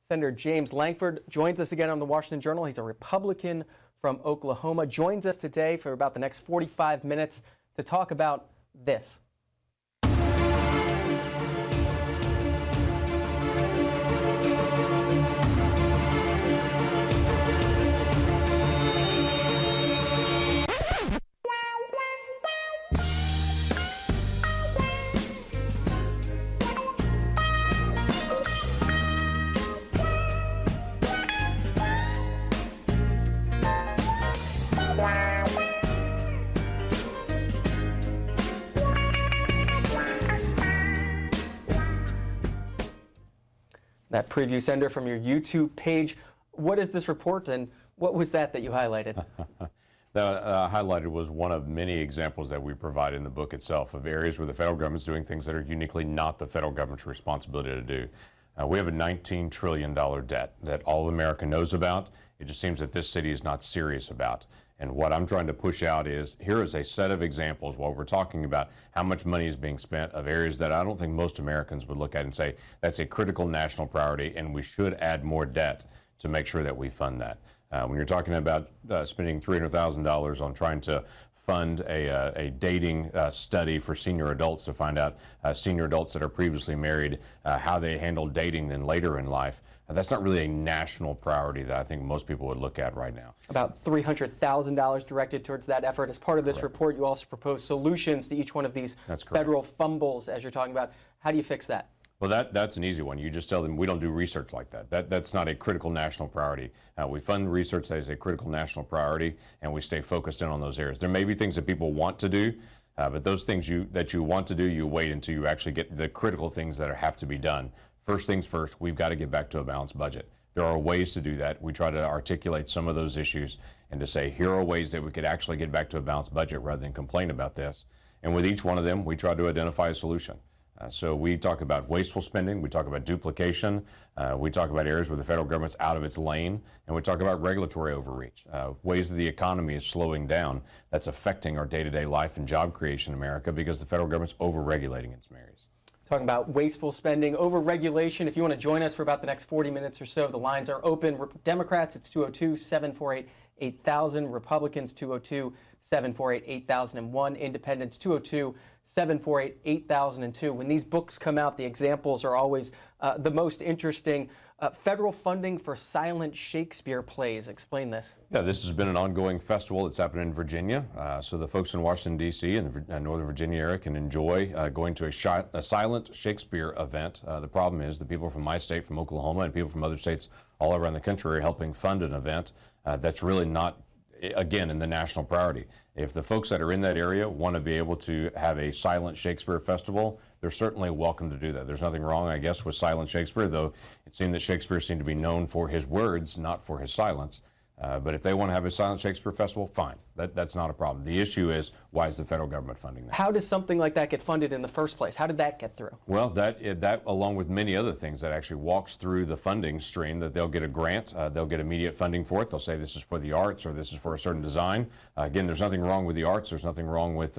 Senator James Lankford joins us again on the Washington Journal. He's a Republican from Oklahoma. Joins us today for about the next 45 minutes to talk about this. That preview, Senator, from your YouTube page. What is this report, and what was that you highlighted? That highlighted was one of many examples that we provide in the book itself of areas where the federal government's doing things that are uniquely not the federal government's responsibility to do. We have a $19 trillion debt that all of America knows about. It just seems that this city is not serious about. And what I'm trying to push out is, here is a set of examples while we're talking about how much money is being spent of areas that I don't think most Americans would look at and say, that's a critical national priority and we should add more debt to make sure that we fund that. When you're talking about spending $300,000 on trying to fund a dating study for senior adults to find out senior adults that are previously married, how they handle dating then later in life, that's not really a national priority that I think most people would look at right now. About $300,000 directed towards that effort. As part of this report, you also propose solutions to each one of these federal fumbles, as you're talking about. How do you fix that? Well, that's an easy one. You just tell them we don't do research like that. That's not a critical national priority. We fund research that is a critical national priority, and we stay focused in on those areas. There may be things that people want to do, but those things that you want to do, you wait until you actually get the critical things that have to be done. First things first, we've got to get back to a balanced budget. There are ways to do that. We try to articulate some of those issues and to say, here are ways that we could actually get back to a balanced budget rather than complain about this. And with each one of them, we try to identify a solution. So we talk about wasteful spending, we talk about duplication, we talk about areas where the federal government's out of its lane, and we talk about regulatory overreach, ways that the economy is slowing down that's affecting our day-to-day life and job creation in America because the federal government's over-regulating in some areas. Talking about wasteful spending, over-regulation. If you want to join us for about the next 40 minutes or so, the lines are open. Democrats, it's 202-748-8000. Republicans, 202-748-8001. Independents, 202-748-8002. When these books come out, the examples are always the most interesting. Federal funding for silent Shakespeare plays. Explain this. Yeah, this has been an ongoing festival. It's happening in Virginia. So the folks in Washington, D.C. and the Northern Virginia area can enjoy going to a silent Shakespeare event. The problem is the people from my state, from Oklahoma, and people from other states all around the country are helping fund an event that's really not, again, in the national priority. If the folks that are in that area want to be able to have a silent Shakespeare festival, they're certainly welcome to do that. There's nothing wrong, I guess, with silent Shakespeare, though it seemed that Shakespeare seemed to be known for his words, not for his silence. But if they want to have a silent Shakespeare festival, fine. That's not a problem. The issue is, why is the federal government funding that? How does something like that get funded in the first place? How did that get through? Well, that along with many other things that actually walks through the funding stream, that they'll get a grant, they'll get immediate funding for it. They'll say this is for the arts or this is for a certain design. Again, there's nothing wrong with the arts. There's nothing wrong with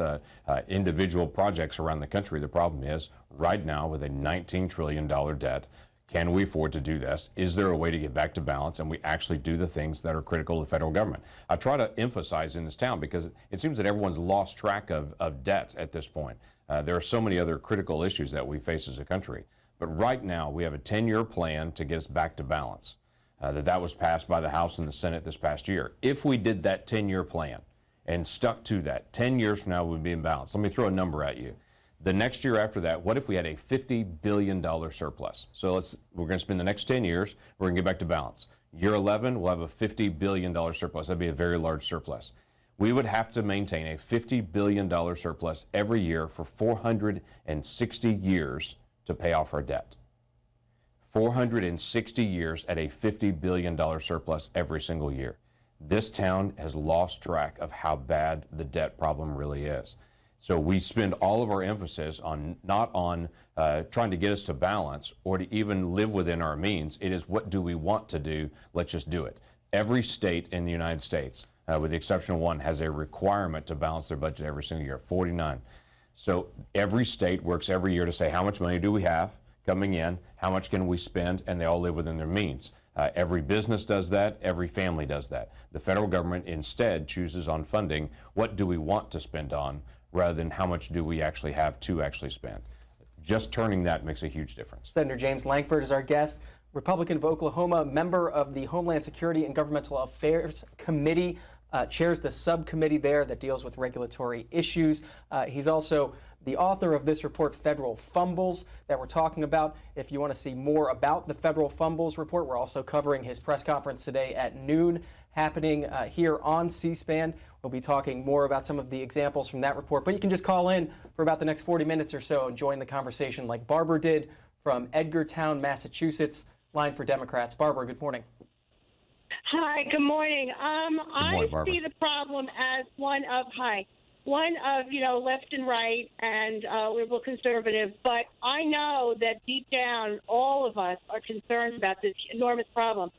individual projects around the country. The problem is, right now, with a $19 trillion debt, can we afford to do this? Is there a way to get back to balance and we actually do the things that are critical to the federal government? I try to emphasize in this town because it seems that everyone's lost track of debt at this point. There are so many other critical issues that we face as a country. But right now, we have a 10-year plan to get us back to balance. That was passed by the House and the Senate this past year. If we did that 10-year plan and stuck to that, 10 years from now we'd be in balance. Let me throw a number at you. The next year after that, what if we had a $50 billion surplus? So we're going to spend the next 10 years, we're going to get back to balance. Year 11, we'll have a $50 billion surplus. That'd be a very large surplus. We would have to maintain a $50 billion surplus every year for 460 years to pay off our debt. 460 years at a $50 billion surplus every single year. This town has lost track of how bad the debt problem really is. So we spend all of our emphasis on not on trying to get us to balance or to even live within our means. It is, what do we want to do? Let's just do it. Every state in the United States, with the exception of one, has a requirement to balance their budget every single year, 49. So every state works every year to say, how much money do we have? coming in, how much can we spend, and they all live within their means. Every business does that, every family does that. The federal government instead chooses on funding, what do we want to spend on, rather than how much do we actually have to actually spend. Just turning that makes a huge difference. Senator James Lankford is our guest, Republican of Oklahoma, member of the Homeland Security and Governmental Affairs Committee, chairs the subcommittee there that deals with regulatory issues. He's also the author of this report, Federal Fumbles, that we're talking about. If you want to see more about the Federal Fumbles report, we're also covering his press conference today at noon, happening here on C-SPAN. We'll be talking more about some of the examples from that report, but you can just call in for about the next 40 minutes or so and join the conversation like Barbara did from Edgartown, Massachusetts. Line for Democrats. Barbara, good morning. Hi, good morning. morning, I see the problem as one of left and right and liberal conservative, but I know that deep down all of us are concerned about this enormous problem.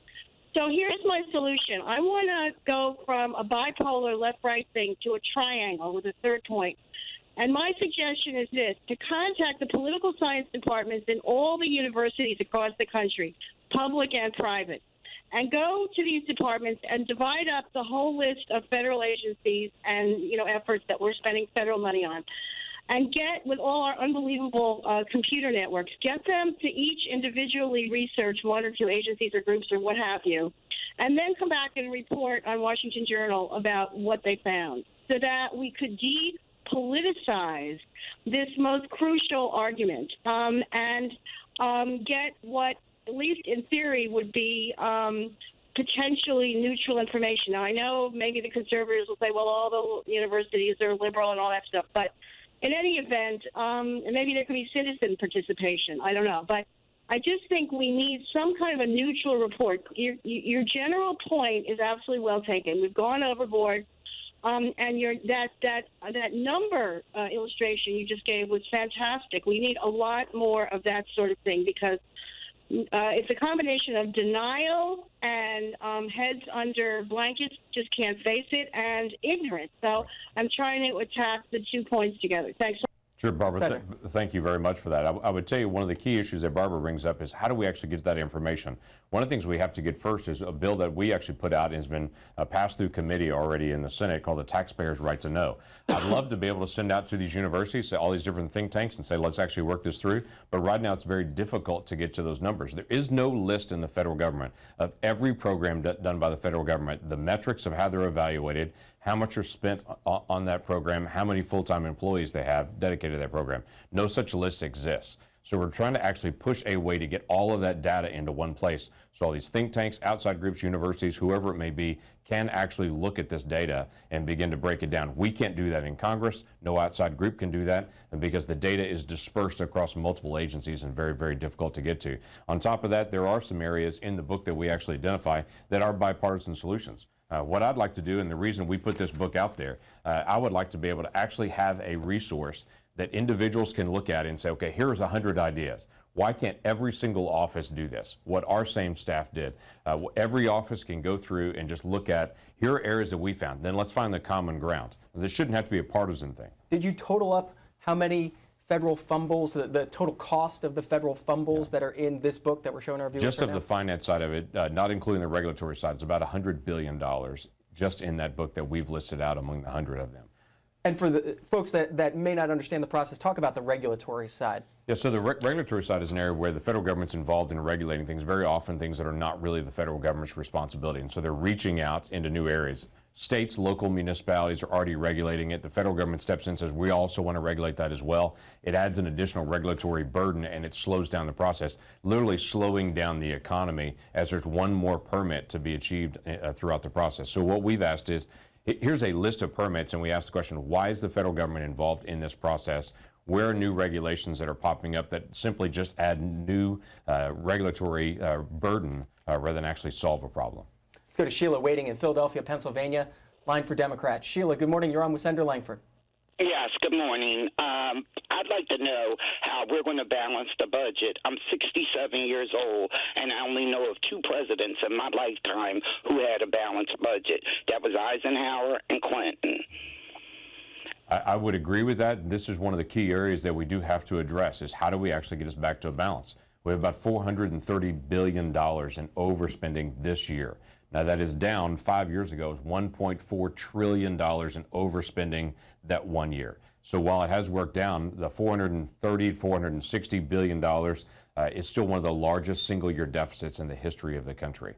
So here's my solution. I want to go from a bipolar left-right thing to a triangle with a third point. And my suggestion is this, to contact the political science departments in all the universities across the country, public and private, and go to these departments and divide up the whole list of federal agencies and, efforts that we're spending federal money on. And get, with all our unbelievable computer networks, get them to each individually research one or two agencies or groups or what have you, and then come back and report on Washington Journal about what they found so that we could depoliticize this most crucial argument and get what, at least in theory, would be potentially neutral information. Now, I know maybe the conservatives will say, well, all the universities are liberal and all that stuff, but in any event, and maybe there could be citizen participation. I don't know. But I just think we need some kind of a neutral report. Your general point is absolutely well taken. We've gone overboard. And that number illustration you just gave was fantastic. We need a lot more of that sort of thing because it's a combination of denial and heads under blankets, just can't face it, and ignorance. So I'm trying to attack the 2 points together. Thanks. Sure, Barbara, thank you very much for that. I would tell you one of the key issues that Barbara brings up is how do we actually get that information? One of the things we have to get first is a bill that we actually put out and has been passed through committee already in the Senate called the Taxpayers' Right to Know. I'd love to be able to send out to these universities, all these different think tanks, and say, let's actually work this through. But right now, it's very difficult to get to those numbers. There is no list in the federal government of every program done by the federal government, the metrics of how they're evaluated, how much are spent on that program, how many full-time employees they have dedicated to that program. No such list exists. So we're trying to actually push a way to get all of that data into one place so all these think tanks, outside groups, universities, whoever it may be, can actually look at this data and begin to break it down. We can't do that in Congress. No outside group can do that, and because the data is dispersed across multiple agencies and very, very difficult to get to. On top of that, there are some areas in the book that we actually identify that are bipartisan solutions. What I'd like to do, and the reason we put this book out there, I would like to be able to actually have a resource that individuals can look at and say, okay, here's 100 ideas. Why can't every single office do this? What our same staff did. Every office can go through and just look at, here are areas that we found. Then let's find the common ground. This shouldn't have to be a partisan thing. Did you total up how many federal fumbles, the total cost of the federal fumbles that are in this book that we're showing our viewers just right of now? The finance side of it, not including the regulatory side, it's about $100 billion just in that book that we've listed out among the 100 of them. And for the folks that may not understand the process, talk about the regulatory side. Yeah, so the regulatory side is an area where the federal government's involved in regulating things, very often things that are not really the federal government's responsibility. And so they're reaching out into new areas. States, local municipalities are already regulating it. The federal government steps in and says, we also want to regulate that as well. It adds an additional regulatory burden and it slows down the process, literally slowing down the economy as there's one more permit to be achieved throughout the process. So what we've asked is, here's a list of permits, and we ask the question, why is the federal government involved in this process? Where are new regulations that are popping up that simply just add new regulatory burden rather than actually solve a problem? Let's go to Sheila waiting in Philadelphia, Pennsylvania. Line for Democrats. Sheila, good morning. You're on with Senator Lankford. Yes, good morning. I'd like to know how we're going to balance the budget. I'm 67 years old, and I only know of two presidents in my lifetime who had a balanced budget. That was Eisenhower and Clinton. I would agree with that. This is one of the key areas that we do have to address is how do we actually get us back to a balance? We have about $430 billion in overspending this year. Now that is down 5 years ago. It was $1.4 trillion in overspending that 1 year. So while it has worked down, the $460 billion is still one of the largest single-year deficits in the history of the country.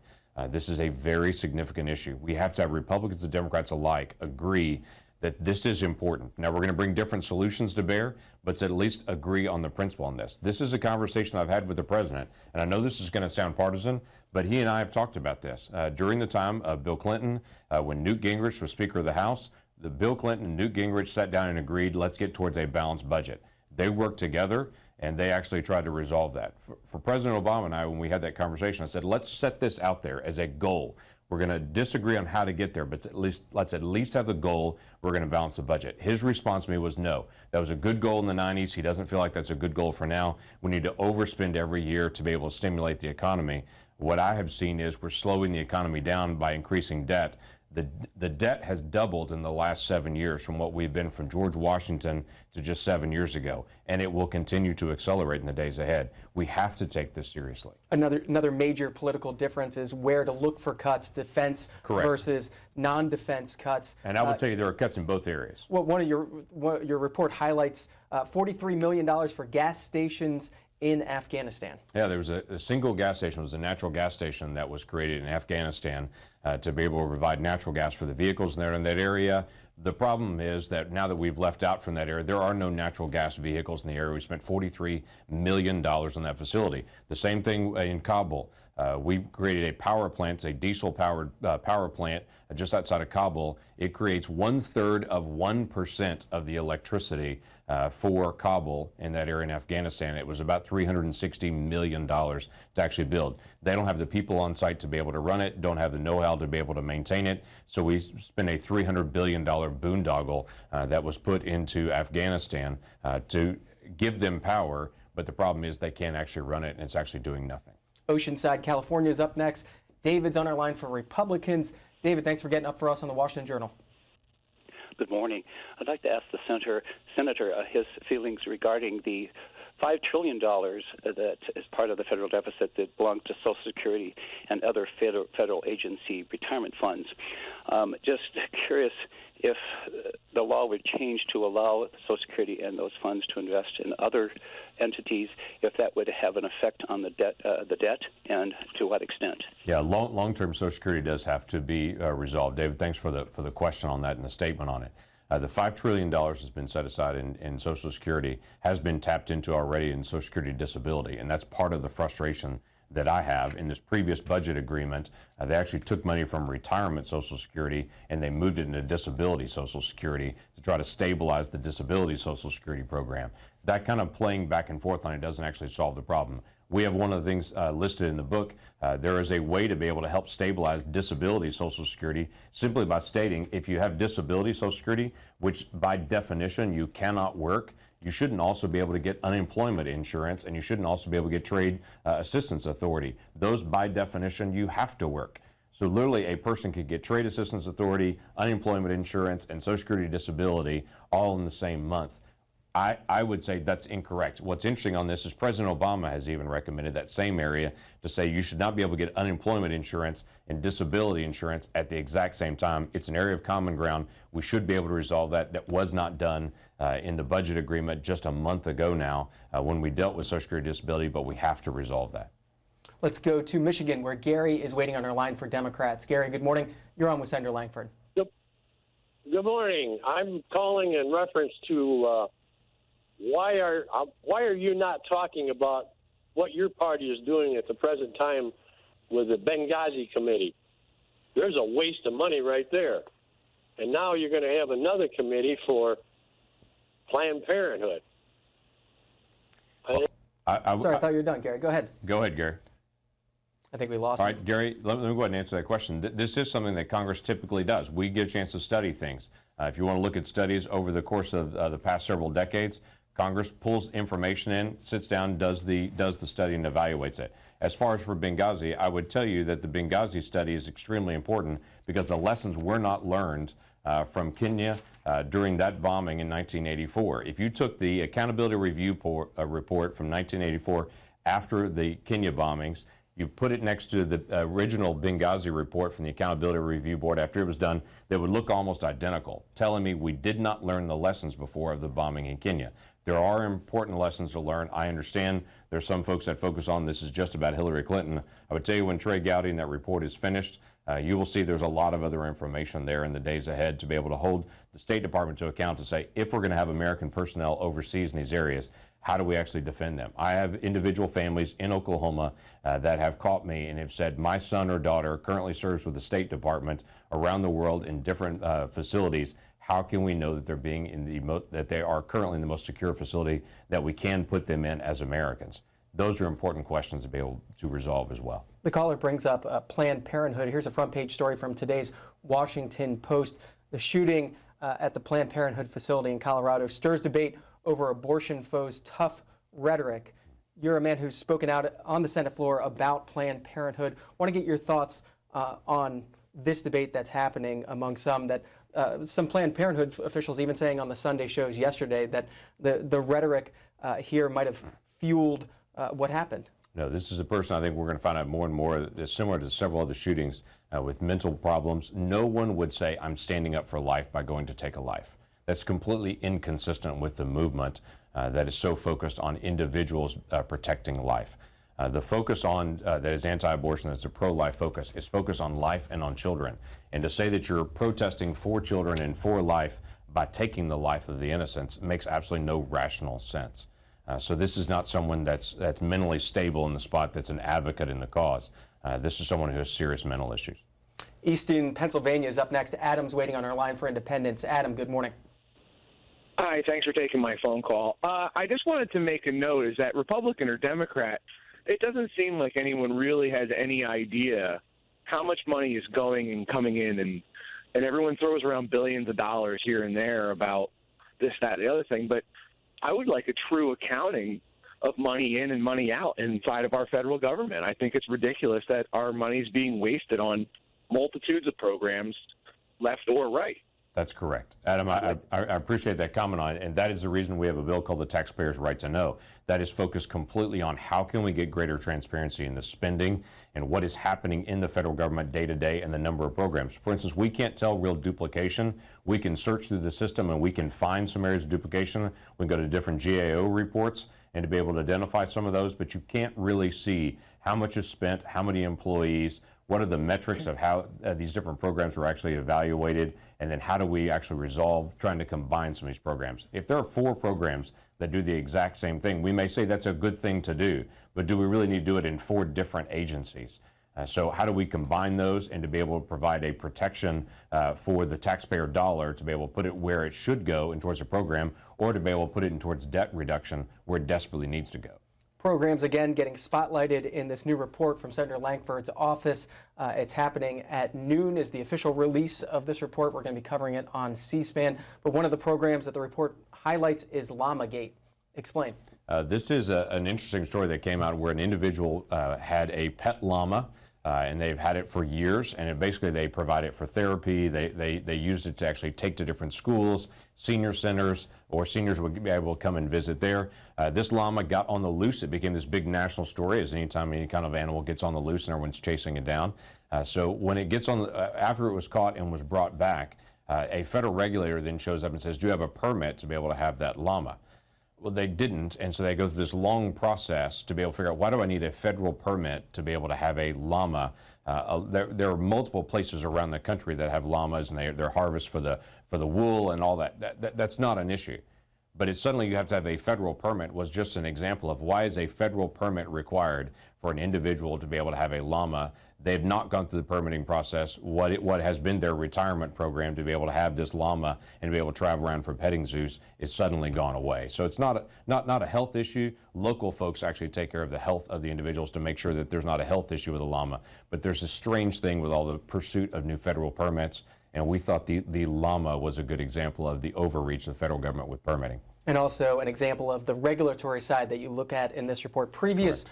This is a very significant issue. We have to have Republicans and Democrats alike agree that this is important. Now, we're going to bring different solutions to bear, but to at least agree on the principle on this. This is a conversation I've had with the president, and I know this is going to sound partisan, but he and I have talked about this. During the time of Bill Clinton, when Newt Gingrich was Speaker of the House, Bill Clinton and Newt Gingrich sat down and agreed, let's get towards a balanced budget. They worked together, and they actually tried to resolve that. For President Obama and I, when we had that conversation, I said, let's set this out there as a goal. We're going to disagree on how to get there, but let's at least have the goal. We're going to balance the budget. His response to me was no. That was a good goal in the 90s. He doesn't feel like that's a good goal for now. We need to overspend every year to be able to stimulate the economy. What I have seen is we're slowing the economy down by increasing debt. The debt has doubled in the last 7 years from what we've been from George Washington to just 7 years ago, and it will continue to accelerate in the days ahead. We have to take this seriously. Another major political difference is where to look for cuts, defense versus non-defense cuts. And I would tell you there are cuts in both areas. Well, your report highlights $43 million for gas stations in Afghanistan. Yeah, there was a single gas station. It was a natural gas station that was created in Afghanistan to be able to provide natural gas for the vehicles there in that area. The problem is that now that we've left out from that area, there are no natural gas vehicles in the area. We spent $43 million on that facility. The same thing in Kabul. We created a power plant, it's a diesel-powered power plant just outside of Kabul. It creates 1/3 of 1% of the electricity for Kabul in that area in Afghanistan. It was about $360 million to actually build. They don't have the people on site to be able to run it, don't have the know-how to be able to maintain it. So we spent a $300 billion boondoggle that was put into Afghanistan to give them power. But the problem is they can't actually run it, and it's actually doing nothing. Oceanside, California is up next. David's on our line for Republicans. David, thanks for getting up for us on the Washington Journal. Good morning. I'd like to ask the senator his feelings regarding the $5 trillion that is part of the federal deficit that belongs to Social Security and other federal agency retirement funds. Just curious if the law would change to allow Social Security and those funds to invest in other entities, if that would have an effect on the debt, and to what extent? Yeah, long-term Social Security does have to be resolved. David, thanks for the question on that and the statement on it. The $5 trillion has been set aside in Social Security, has been tapped into already in Social Security disability, and that's part of the frustration that I have. In this previous budget agreement, they actually took money from retirement Social Security and they moved it into disability Social Security to try to stabilize the disability Social Security program. That kind of playing back and forth on it doesn't actually solve the problem. We have one of the things listed in the book. There is a way to be able to help stabilize disability Social Security simply by stating if you have disability Social Security, which by definition you cannot work, you shouldn't also be able to get unemployment insurance, and you shouldn't also be able to get trade assistance authority. Those, by definition, you have to work. So literally a person could get trade assistance authority, unemployment insurance, and Social Security disability all in the same month. I would say that's incorrect. What's interesting on this is President Obama has even recommended that same area to say you should not be able to get unemployment insurance and disability insurance at the exact same time. It's an area of common ground. We should be able to resolve that. That was not done in the budget agreement just a month ago now when we dealt with Social Security disability, but we have to resolve that. Let's go to Michigan, where Gary is waiting on our line for Democrats. Gary, good morning. You're on with Senator Lankford. Good morning. I'm calling in reference to why are you not talking about what your party is doing at the present time with the Benghazi committee? There's a waste of money right there. And now you're going to have another committee for Planned Parenthood. Sorry, I thought you were done, Gary. Go ahead. Go ahead, Gary. I think we lost All right, Gary, let me go ahead and answer that question. This is something that Congress typically does. We get a chance to study things. If you want to look at studies over the course of the past several decades, Congress pulls information in, sits down, does the study, and evaluates it. As far as for Benghazi, I would tell you that the Benghazi study is extremely important because the lessons were not learned from Kenya, during that bombing in 1984. If you took the Accountability Review report from 1984 after the Kenya bombings, you put it next to the original Benghazi report from the Accountability Review Board after it was done, they would look almost identical, telling me we did not learn the lessons before of the bombing in Kenya. There are important lessons to learn. I understand there's some folks that focus on this is just about Hillary Clinton. I would tell you when Trey Gowdy and that report is finished, you will see there's a lot of other information there in the days ahead to be able to hold the State Department to account to say, if we're going to have American personnel overseas in these areas, how do we actually defend them? I have individual families in Oklahoma that have caught me and have said, my son or daughter currently serves with the State Department around the world in different facilities. How can we know that they're being in that they are currently in the most secure facility that we can put them in as Americans? Those are important questions to be able to resolve as well. The caller brings up Planned Parenthood. Here's a front page story from today's Washington Post. The shooting at the Planned Parenthood facility in Colorado stirs debate over abortion foes' tough rhetoric. You're a man who's spoken out on the Senate floor about Planned Parenthood. I want to get your thoughts on this debate that's happening among some Planned Parenthood officials even saying on the Sunday shows yesterday that the rhetoric here might have fueled what happened. No, this is a person I think we're going to find out more and more that's similar to several other shootings with mental problems. No one would say, I'm standing up for life by going to take a life. That's completely inconsistent with the movement that is so focused on individuals protecting life. The focus on that is anti-abortion, that's a pro-life focus, is focused on life and on children. And to say that you're protesting for children and for life by taking the life of the innocents makes absolutely no rational sense. So this is not someone that's mentally stable in the spot, that's an advocate in the cause. This is someone who has serious mental issues. Easton, Pennsylvania is up next. Adam's waiting on our line for Independence. Adam, good morning. Hi, thanks for taking my phone call. I just wanted to make a note is that Republican or Democrat, it doesn't seem like anyone really has any idea how much money is going and coming in, and everyone throws around billions of dollars here and there about this, that, the other thing. But I would like a true accounting of money in and money out inside of our federal government. I think it's ridiculous that our money is being wasted on multitudes of programs, left or right. That's correct. Adam, I appreciate that comment on it, and that is the reason we have a bill called the Taxpayer's Right to Know. That is focused completely on how can we get greater transparency in the spending and what is happening in the federal government day to day and the number of programs. For instance, we can't tell real duplication. We can search through the system and we can find some areas of duplication. We can go to different GAO reports and to be able to identify some of those, but you can't really see how much is spent, how many employees, what are the metrics of how these different programs were actually evaluated, and then how do we actually resolve trying to combine some of these programs. If there are 4 programs that do the exact same thing, we may say that's a good thing to do, but do we really need to do it in 4 different agencies? So how do we combine those and to be able to provide a protection for the taxpayer dollar to be able to put it where it should go and towards a program, or to be able to put it in towards debt reduction where it desperately needs to go. Programs, again, getting spotlighted in this new report from Senator Lankford's office. It's happening at noon is the official release of this report. We're going to be covering it on C-SPAN. But one of the programs that the report highlights is Llama-Gate. Explain. This is an interesting story that came out where an individual had a pet llama, and they've had it for years, and basically they provide it for therapy. They used it to actually take to different schools, senior centers, or seniors would be able to come and visit there. This llama got on the loose. It became this big national story, as anytime any kind of animal gets on the loose and everyone's chasing it down. So when it gets on, after it was caught and was brought back, a federal regulator then shows up and says, do you have a permit to be able to have that llama? Well, they didn't, and so they go through this long process to be able to figure out, why do I need a federal permit to be able to have a llama? There are multiple places around the country that have llamas, and they're harvest for the wool and all that. That's not an issue. But it's suddenly you have to have a federal permit was just an example of why is a federal permit required for an individual to be able to have a llama. They've not gone through the permitting process. What has been their retirement program to be able to have this llama and to be able to travel around for petting zoos is suddenly gone away. So it's not a health issue. Local folks actually take care of the health of the individuals to make sure that there's not a health issue with a llama. But there's a strange thing with all the pursuit of new federal permits, and we thought the llama was a good example of the overreach of the federal government with permitting. And also an example of the regulatory side that you look at in this report. Previous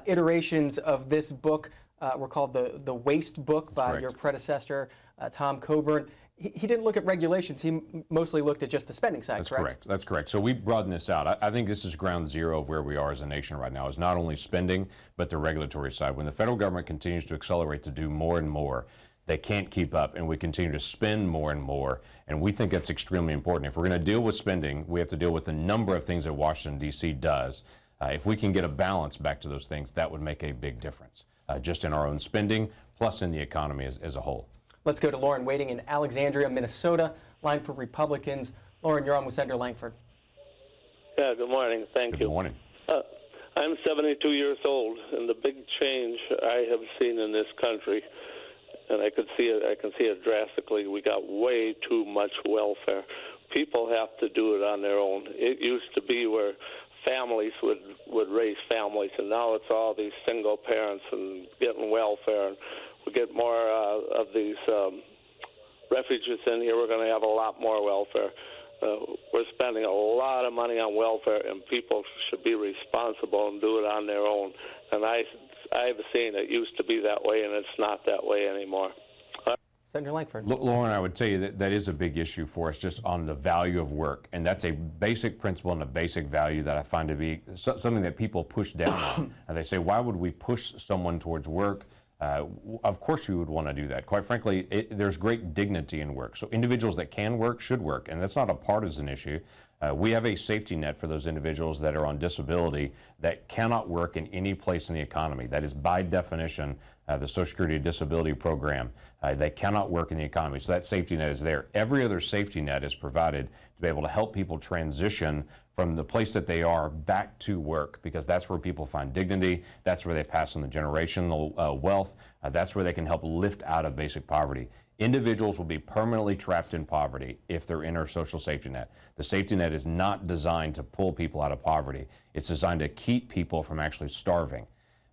iterations of this book were called the Waste Book by your predecessor, Tom Coburn. he didn't look at regulations. He mostly looked at just the spending side, That's correct? correct. That's correct. So we broaden this out. I think this is ground zero of where we are as a nation right now, is not only spending, but the regulatory side. When the federal government continues to accelerate to do more and more, they can't keep up, and we continue to spend more and more, and we think that's extremely important. If we're going to deal with spending, we have to deal with the number of things that Washington, D.C. does. If we can get a balance back to those things, that would make a big difference, just in our own spending, plus in the economy as a whole. Let's go to Lauren waiting in Alexandria, Minnesota, line for Republicans. Lauren, you're on with Senator Lankford. Yeah, good morning. Thank you. Good morning. I'm 72 years old, and the big change I have seen in this country, and I can see it drastically. We got way too much welfare. People have to do it on their own. It used to be where families would raise families, and now it's all these single parents and getting welfare. And we get more of these refugees in here. We're going to have a lot more welfare. We're spending a lot of money on welfare, and people should be responsible and do it on their own. And I've seen it used to be that way, and it's not that way anymore. Senator Lankford. Lauren, I would tell you that is a big issue for us, just on the value of work. And that's a basic principle and a basic value that I find to be something that people push down on. And they say, why would we push someone towards work? Of course we would want to do that. Quite frankly, there's great dignity in work. So individuals that can work should work, and that's not a partisan issue. We have a safety net for those individuals that are on disability that cannot work in any place in the economy. That is, by definition, the Social Security Disability Program. They cannot work in the economy, so that safety net is there. Every other safety net is provided to be able to help people transition from the place that they are back to work, because that's where people find dignity, that's where they pass on the generational wealth, that's where they can help lift out of basic poverty. Individuals will be permanently trapped in poverty if they're in our social safety net. The safety net is not designed to pull people out of poverty. It's designed to keep people from actually starving.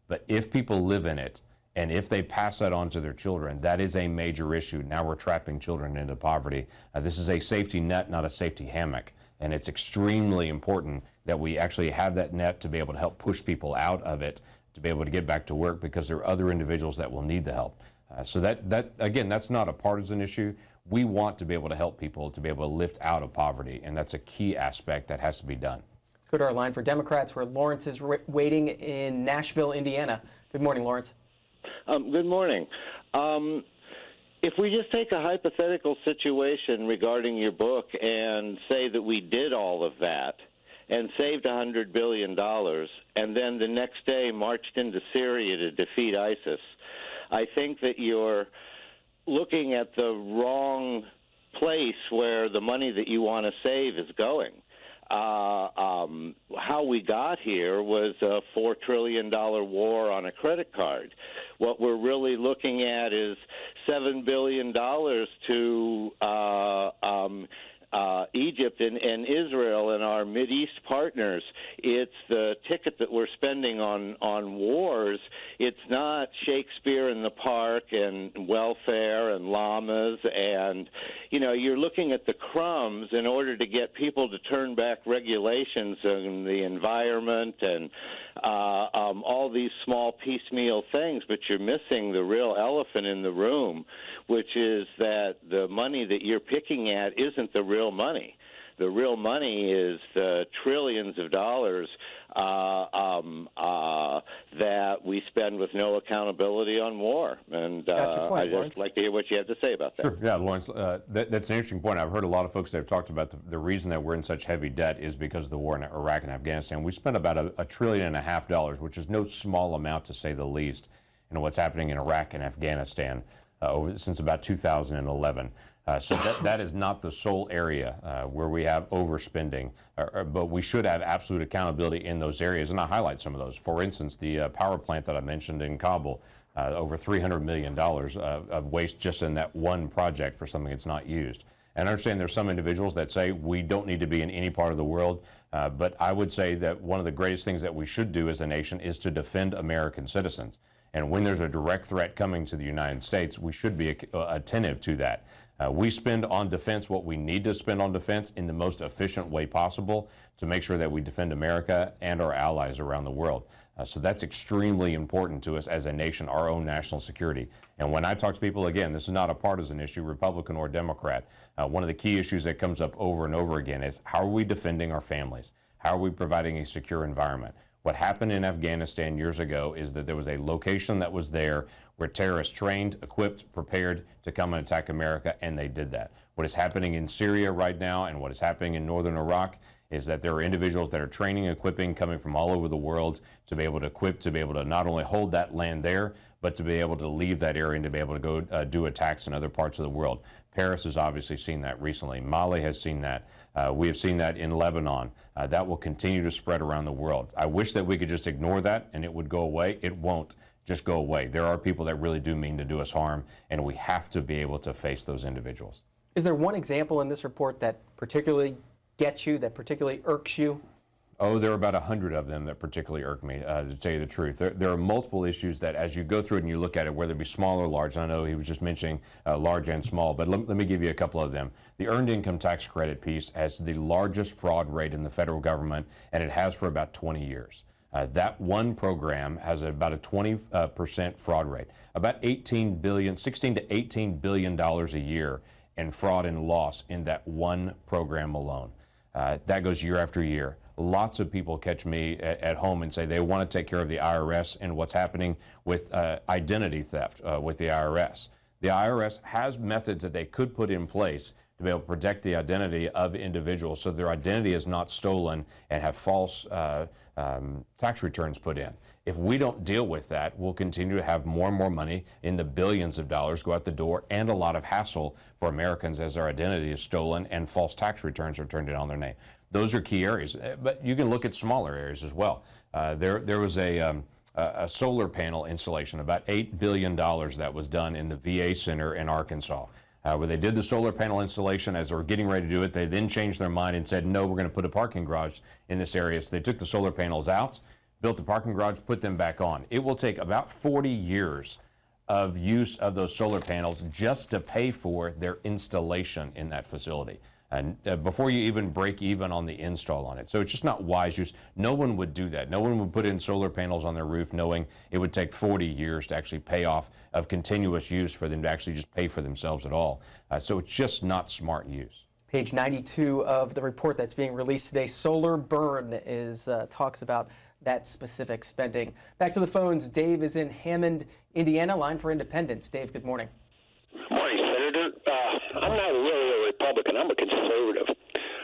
But if people live in it, and if they pass that on to their children, that is a major issue. Now we're trapping children into poverty. This is a safety net, not a safety hammock. And it's extremely important that we actually have that net to be able to help push people out of it, to be able to get back to work, because there are other individuals that will need the help. So that again, that's not a partisan issue. We want to be able to help people to be able to lift out of poverty, and that's a key aspect that has to be done. Let's go to our line for Democrats, where Lawrence is waiting in Nashville, Indiana. Good morning, Lawrence. Good morning. If we just take a hypothetical situation regarding your book and say that we did all of that and saved $100 billion, and then the next day marched into Syria to defeat ISIS, I think that you're looking at the wrong place where the money that you want to save is going. How we got here was a $4 trillion war on a credit card. What we're really looking at is $7 billion to Egypt and Israel and our Mideast partners. It's the ticket that we're spending on wars. It's not Shakespeare in the Park and welfare and llamas, and you're looking at the crumbs in order to get people to turn back regulations on the environment and all these small piecemeal things, but you're missing the real elephant in the room, which is that the money that you're picking at isn't the real money. The real money is the trillions of dollars that we spend with no accountability on war. And I'd just like to hear what you have to say about that. Sure. Yeah, Lawrence, that's an interesting point. I've heard a lot of folks that have talked about the reason that we're in such heavy debt is because of the war in Iraq and Afghanistan. We spent about $1.5 trillion, which is no small amount, to say the least, what's happening in Iraq and Afghanistan since about 2011. So that is not the sole area where we have overspending, but we should have absolute accountability in those areas, and I'll highlight some of those. For instance, the power plant that I mentioned in Kabul, over $300 million of waste just in that one project for something that's not used. And I understand there's some individuals that say we don't need to be in any part of the world, but I would say that one of the greatest things that we should do as a nation is to defend American citizens. And when there's a direct threat coming to the United States, we should be attentive to that. We spend on defense what we need to spend on defense in the most efficient way possible to make sure that we defend America and our allies around the world. So that's extremely important to us as a nation, our own national security. And when I talk to people, again, this is not a partisan issue, Republican or Democrat. One of the key issues that comes up over and over again is how are we defending our families? How are we providing a secure environment? What happened in Afghanistan years ago is that there was a location that was there where terrorists trained, equipped, prepared to come and attack America, and they did that. What is happening in Syria right now and what is happening in northern Iraq is that there are individuals that are training and equipping coming from all over the world to be able to equip, to be able to not only hold that land there, but to be able to leave that area and to be able to go do attacks in other parts of the world. Paris has obviously seen that recently. Mali has seen that. We have seen that in Lebanon. That will continue to spread around the world. I wish that we could just ignore that and it would go away. It won't just go away. There are people that really do mean to do us harm, and we have to be able to face those individuals. Is there one example in this report that particularly gets you, that particularly irks you? Oh, there are about 100 of them that particularly irk me, to tell you the truth. There are multiple issues that as you go through it and you look at it, whether it be small or large, I know he was just mentioning large and small, but let me give you a couple of them. The earned income tax credit piece has the largest fraud rate in the federal government, and it has for about 20 years. That one program has about a 20% fraud rate, about $16 to $18 billion a year in fraud and loss in that one program alone. That goes year after year. Lots of people catch me at home and say they want to take care of the IRS and what's happening with identity theft with the IRS. The IRS has methods that they could put in place to be able to protect the identity of individuals so their identity is not stolen and have false tax returns put in. If we don't deal with that, we'll continue to have more and more money in the billions of dollars go out the door and a lot of hassle for Americans as their identity is stolen and false tax returns are turned in on their name. Those are key areas, but you can look at smaller areas as well. There was a solar panel installation, about $8 billion that was done in the VA Center in Arkansas. Where they did the solar panel installation, as they were getting ready to do it, they then changed their mind and said, no, we're going to put a parking garage in this area. So they took the solar panels out, built the parking garage, put them back on. It will take about 40 years of use of those solar panels just to pay for their installation in that facility. And before you even break even on the install on it. So it's just not wise use. No one would do that. No one would put in solar panels on their roof knowing it would take 40 years to actually pay off of continuous use for them to actually just pay for themselves at all. So it's just not smart use. Page 92 of the report that's being released today, Solar Burn, talks about that specific spending. Back to the phones. Dave is in Hammond, Indiana. Line for Independence. Dave, good morning. Morning, Senator. I'm not really a Republican. I'm a conservative.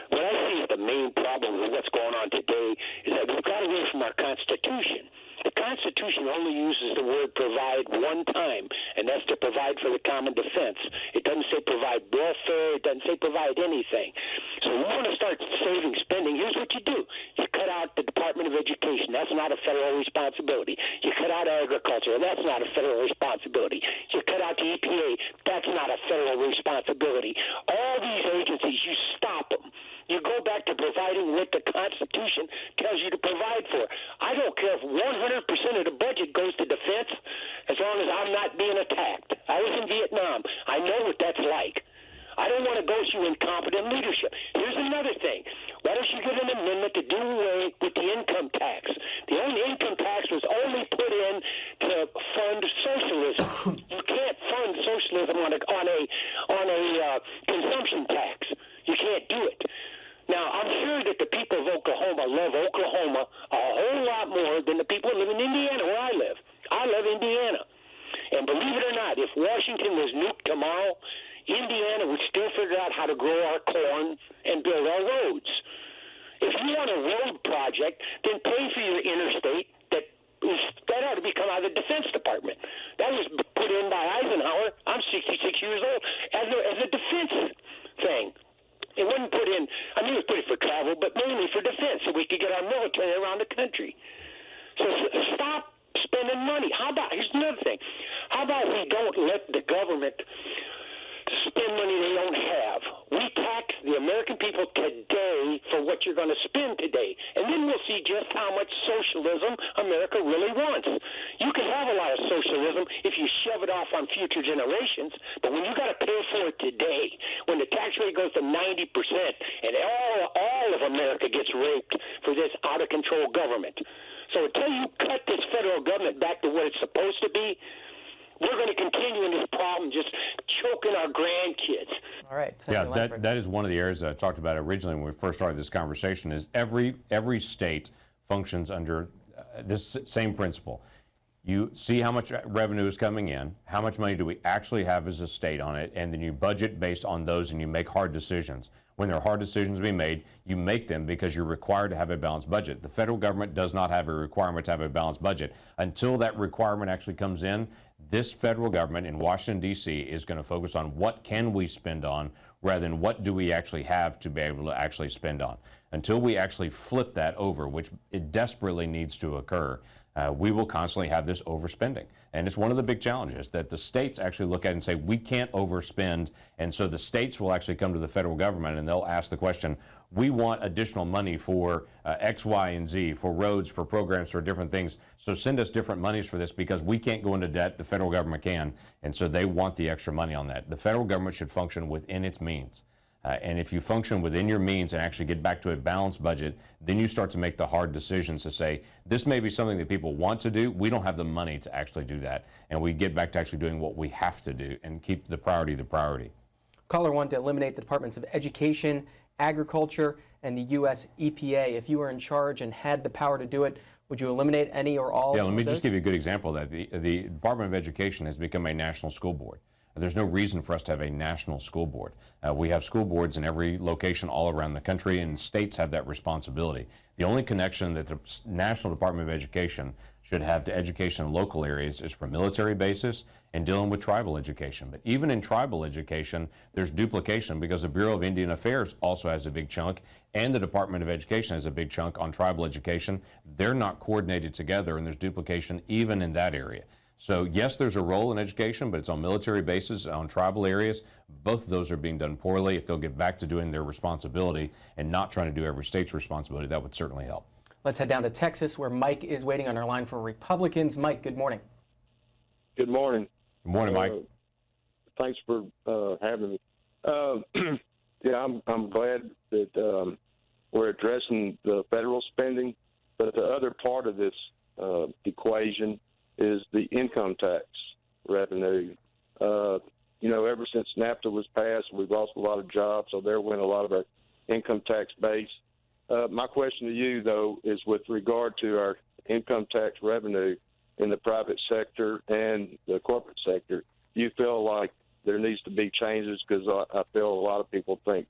What I see as the main problem with what's going on today is that we've got away from our Constitution. The Constitution only uses the word provide one time, and that's to provide for the common defense. It doesn't say provide welfare. It doesn't say provide anything. So we want to start saving spending. Here's what you do. You cut out the Department of Education. That's not a federal responsibility. You cut out agriculture. That's not a federal responsibility. You cut out the EPA. That's not a federal responsibility. All these agencies, you stop them. You go back to providing what the Constitution tells you to provide for. I don't care if 100% of the budget goes to defense as long as I'm not being attacked. I was in Vietnam. I know what that's like. I don't want to go through incompetent leadership. Here's another thing. Why don't you get an amendment to do away with the income tax? The only income tax was only put in to fund socialism. You can't fund socialism on a consumption tax. You can't do it. Now, I'm sure that the people of Oklahoma love Oklahoma a whole lot more than the people who live in Indiana, where I live. I love Indiana. And believe it or not, if Washington was nuked tomorrow, Indiana would still figure out how to grow our corn and build our roads. If you want a road project, then pay for your interstate. That ought to be come out of the Defense Department. That was put in by Eisenhower. I'm 66 years old as a defense thing. It wasn't put in, I mean, it was put in for travel, but mainly for defense, so we could get our military around the country. So stop spending money. Here's another thing. How about we don't let the government spend money they don't have? We tax the American people today for what you're going to spend today, and then we'll see just how much socialism America really wants. You can have a lot of socialism if you shove it off on future generations, but when you got to pay for it today, when the tax rate goes to 90% and all of America gets raped for this out-of-control government. So until you cut this federal government back to what it's supposed to be, we're going to continue in this problem, just choking our grandkids. All right. Yeah, Senator Lankford. that is one of the areas that I talked about originally when we first started this conversation. Is every state functions under this same principle. You see how much revenue is coming in, how much money do we actually have as a state on it, and then you budget based on those and you make hard decisions. When there are hard decisions to be made, you make them because you're required to have a balanced budget. The federal government does not have a requirement to have a balanced budget. Until that requirement actually comes in, this federal government in Washington, D.C. is going to focus on what can we spend on rather than what do we actually have to be able to actually spend on. Until we actually flip that over, which it desperately needs to occur, we will constantly have this overspending. And it's one of the big challenges that the states actually look at and say, we can't overspend. And so the states will actually come to the federal government and they'll ask the question, we want additional money for X, Y, and Z, for roads, for programs, for different things. So send us different monies for this because we can't go into debt. The federal government can. And so they want the extra money on that. The federal government should function within its means. And if you function within your means and actually get back to a balanced budget, then you start to make the hard decisions to say, this may be something that people want to do. We don't have the money to actually do that. And we get back to actually doing what we have to do and keep the priority the priority. Caller wanted to eliminate the Departments of Education, Agriculture, and the U.S. EPA. If you were in charge and had the power to do it, would you eliminate any or all Yeah, of let me those? just give you a good example of that. The Department of Education has become a national school board. There's no reason for us to have a national school board. We have school boards in every location all around the country, and states have that responsibility. The only connection that the National Department of Education should have to education in local areas is for military bases and dealing with tribal education. But even in tribal education, there's duplication because the Bureau of Indian Affairs also has a big chunk, and the Department of Education has a big chunk on tribal education. They're not coordinated together, and there's duplication even in that area. So yes, there's a role in education, but it's on military bases, on tribal areas. Both of those are being done poorly. If they'll get back to doing their responsibility and not trying to do every state's responsibility, that would certainly help. Let's head down to Texas, where Mike is waiting on our line for Republicans. Mike, good morning. Good morning. Good morning, Mike. Thanks for having me. Yeah, I'm glad that we're addressing the federal spending, but the other part of this equation is the income tax revenue. Ever since NAFTA was passed, we've lost a lot of jobs, so there went a lot of our income tax base. My question to you, though, is with regard to our income tax revenue in the private sector and the corporate sector, do you feel like there needs to be changes? Because I feel a lot of people think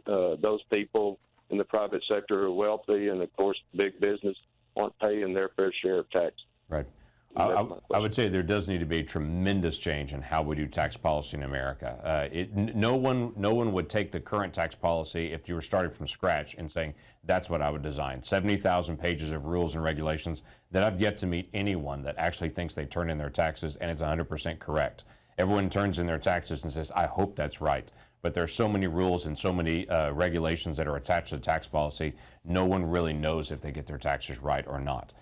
those people in the private sector are wealthy, and, of course, big business aren't paying their fair share of tax. Right. I would say there does need to be a tremendous change in how we do tax policy in America. No one would take the current tax policy if you were starting from scratch and saying, that's what I would design. 70,000 pages of rules and regulations that I've yet to meet anyone that actually thinks they turn in their taxes and it's 100% correct. Everyone turns in their taxes and says, I hope that's right. But there are so many rules and so many regulations that are attached to the tax policy, no one really knows if they get their taxes right or not.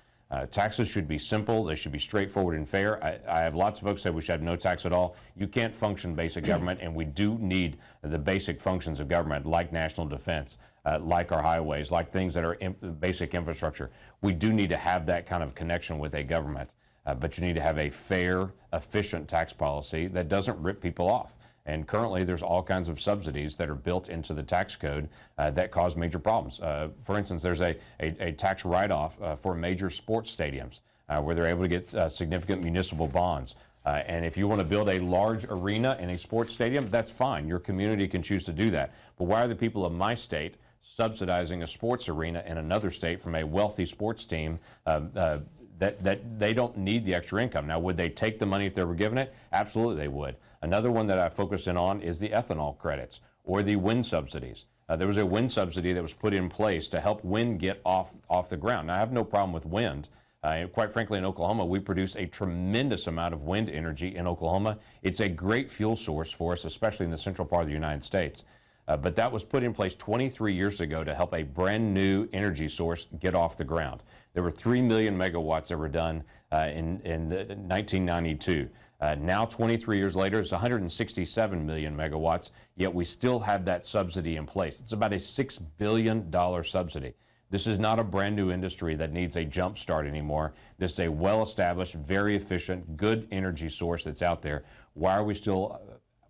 Taxes should be simple. They should be straightforward and fair. I have lots of folks say we should have no tax at all. You can't function basic government, and we do need the basic functions of government, like national defense, like our highways, like things that are basic infrastructure. We do need to have that kind of connection with a government, but you need to have a fair, efficient tax policy that doesn't rip people off. And currently, there's all kinds of subsidies that are built into the tax code that cause major problems. For instance, there's a tax write-off for major sports stadiums where they're able to get significant municipal bonds. And if you want to build a large arena in a sports stadium, that's fine. Your community can choose to do that. But why are the people of my state subsidizing a sports arena in another state from a wealthy sports team that they don't need the extra income? Now, would they take the money if they were given it? Absolutely they would. Another one that I focus in on is the ethanol credits or the wind subsidies. There was a wind subsidy that was put in place to help wind get off the ground. Now, I have no problem with wind. Quite frankly, in Oklahoma, we produce a tremendous amount of wind energy in Oklahoma. It's a great fuel source for us, especially in the central part of the United States. But that was put in place 23 years ago to help a brand new energy source get off the ground. There were 3 million megawatts that were done in 1992. Now, 23 years later, it's 167 million megawatts, yet we still have that subsidy in place. It's about a $6 billion subsidy. This is not a brand new industry that needs a jump start anymore. This is a well-established, very efficient, good energy source that's out there. Why are we still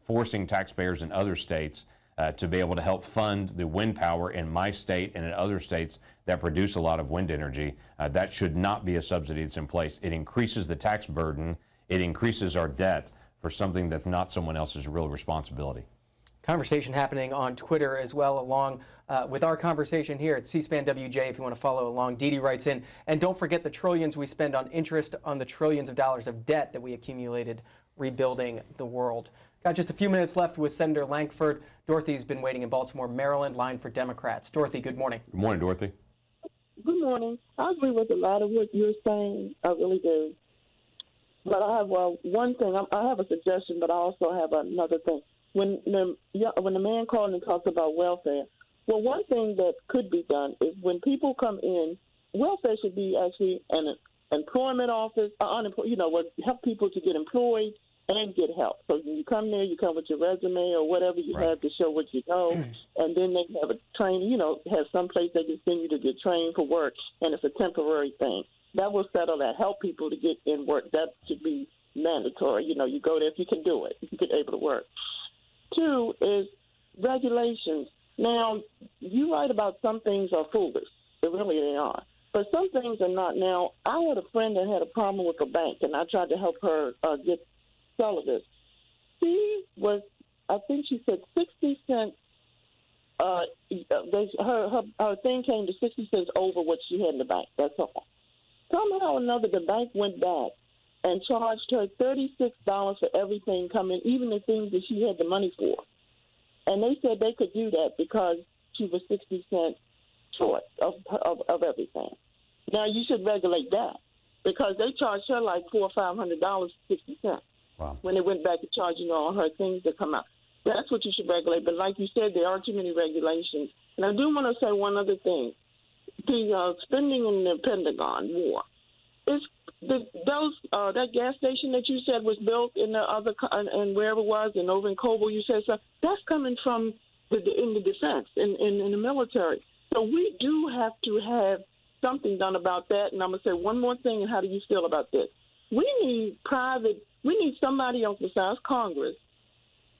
forcing taxpayers in other states to be able to help fund the wind power in my state and in other states that produce a lot of wind energy? That should not be a subsidy that's in place. It increases the tax burden. It increases our debt for something that's not someone else's real responsibility. Conversation happening on Twitter as well, along with our conversation here at C-SPAN WJ, if you want to follow along. Dee Dee writes in, and don't forget the trillions we spend on interest on the trillions of dollars of debt that we accumulated rebuilding the world. Got just a few minutes left with Senator Lankford. Dorothy's been waiting in Baltimore, Maryland, line for Democrats. Dorothy, good morning. Good morning, Dorothy. Good morning. I agree with a lot of what you're saying. I really do. But I have one thing. I have a suggestion, but I also have another thing. When the man called and talked about welfare, well, one thing that could be done is when people come in, welfare should be actually an employment office, help people to get employed and get help. So when you come there, you come with your resume or whatever you have to show what you know, and then they have a training, have some place they can send you to get trained for work, and it's a temporary thing. That will settle that, help people to get in work. That should be mandatory. You go there if you can do it, if you get able to work. 2 is regulations. Now, you write about some things are foolish. They are. But some things are not. Now, I had a friend that had a problem with a bank, and I tried to help her get sell this. She was, I think she said 60 cents. Her thing came to 60 cents over what she had in the bank. That's all. Somehow or another, the bank went back and charged her $36 for everything coming, even the things that she had the money for. And they said they could do that because she was 60 cents short of everything. Now, you should regulate that because they charged her like $400 or $500 for 60 cents. Wow. When they went back to charging all her things that come out. That's what you should regulate. But like you said, there are too many regulations. And I do want to say one other thing. The spending in the Pentagon war. That gas station that you said was built in the other and wherever it was, and over in Kobo, you said so. That's coming from in the defense in the military. So we do have to have something done about that. And I'm gonna say one more thing. And how do you feel about this? We need somebody else besides Congress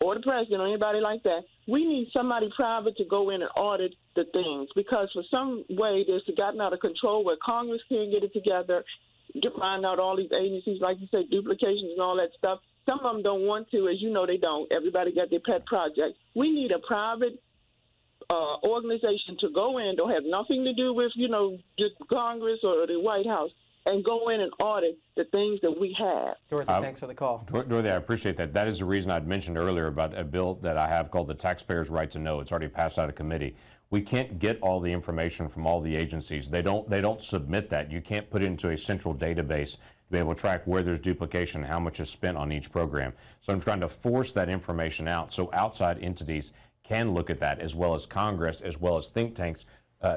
or the president or anybody like that. We need somebody private to go in and audit the things because for some way this has gotten out of control where Congress can't get it together to find out all these agencies, like you said, duplications and all that stuff. Some of them don't want to, as you know, they don't. Everybody got their pet project. We need a private organization to go in, don't have nothing to do with, just Congress or the White House, and go in and audit the things that we have. Dorothy, thanks for the call. Dorothy, I appreciate that. That is the reason I'd mentioned earlier about a bill that I have called the Taxpayers' Right to Know. It's already passed out of committee. We can't get all the information from all the agencies. They don't submit that. You can't put it into a central database to be able to track where there's duplication and how much is spent on each program. So I'm trying to force that information out so outside entities can look at that, as well as Congress, as well as think tanks,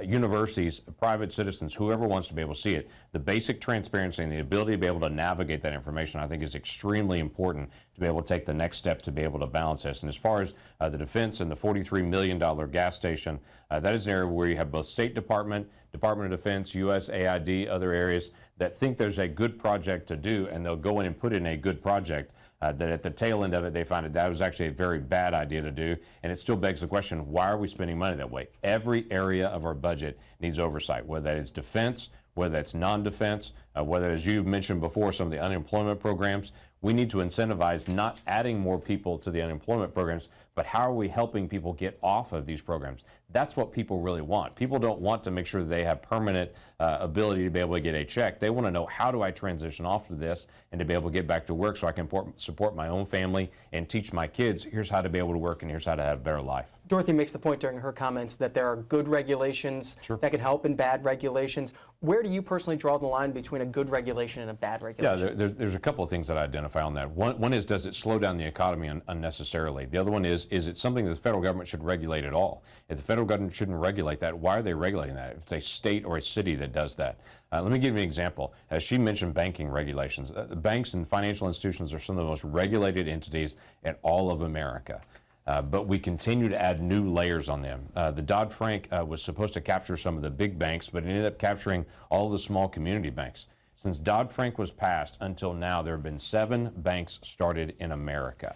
universities, private citizens, whoever wants to be able to see it. The basic transparency and the ability to be able to navigate that information, I think, is extremely important to be able to take the next step to be able to balance this. And as far as the defense and the $43 million gas station, that is an area where you have both State Department, Department of Defense, USAID, other areas that think there's a good project to do, and they'll go in and put in a good project. That at the tail end of it, they find that was actually a very bad idea to do. And it still begs the question, why are we spending money that way? Every area of our budget needs oversight, whether that is defense, whether that's non-defense, whether, as you mentioned before, some of the unemployment programs. We need to incentivize not adding more people to the unemployment programs, but how are we helping people get off of these programs? That's what people really want. People don't want to make sure that they have permanent ability to be able to get a check. They want to know, how do I transition off of this and to be able to get back to work so I can support my own family and teach my kids, here's how to be able to work and here's how to have a better life. Dorothy makes the point during her comments that there are good regulations that can help and bad regulations. Where do you personally draw the line between a good regulation and a bad regulation? Yeah, there's a couple of things that I identify on that. One is, does it slow down the economy unnecessarily? The other one is it something that the federal government should regulate at all? If the federal government shouldn't regulate that, why are they regulating that? If it's a state or a city that does that. Let me give you an example. As she mentioned, banking regulations. The banks and financial institutions are some of the most regulated entities in all of America. But we continue to add new layers on them. The Dodd-Frank was supposed to capture some of the big banks, but it ended up capturing all the small community banks. Since Dodd-Frank was passed until now, there have been 7 banks started in America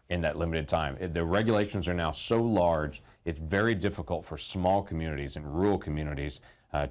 in that limited time. The regulations are now so large, it's very difficult for small communities and rural communities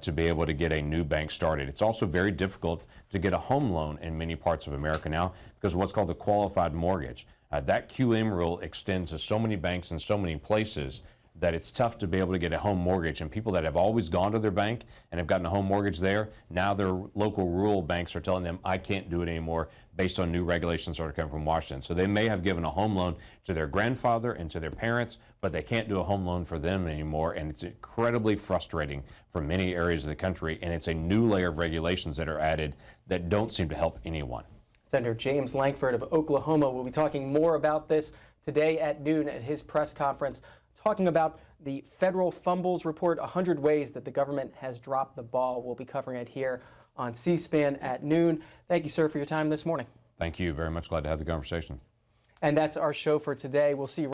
to be able to get a new bank started. It's also very difficult to get a home loan in many parts of America now because of what's called the qualified mortgage. That QM rule extends to so many banks in so many places that it's tough to be able to get a home mortgage. And people that have always gone to their bank and have gotten a home mortgage there, now their local rural banks are telling them, I can't do it anymore based on new regulations that are coming from Washington. So they may have given a home loan to their grandfather and to their parents, but they can't do a home loan for them anymore. And it's incredibly frustrating for many areas of the country. And it's a new layer of regulations that are added that don't seem to help anyone. Senator James Lankford of Oklahoma will be talking more about this today at noon at his press conference, talking about the federal Fumbles report, 100 ways that the government has dropped the ball. We'll be covering it here on C-SPAN at noon. Thank you, sir, for your time this morning. Thank you very much. Glad to have the conversation. And that's our show for today. We'll see you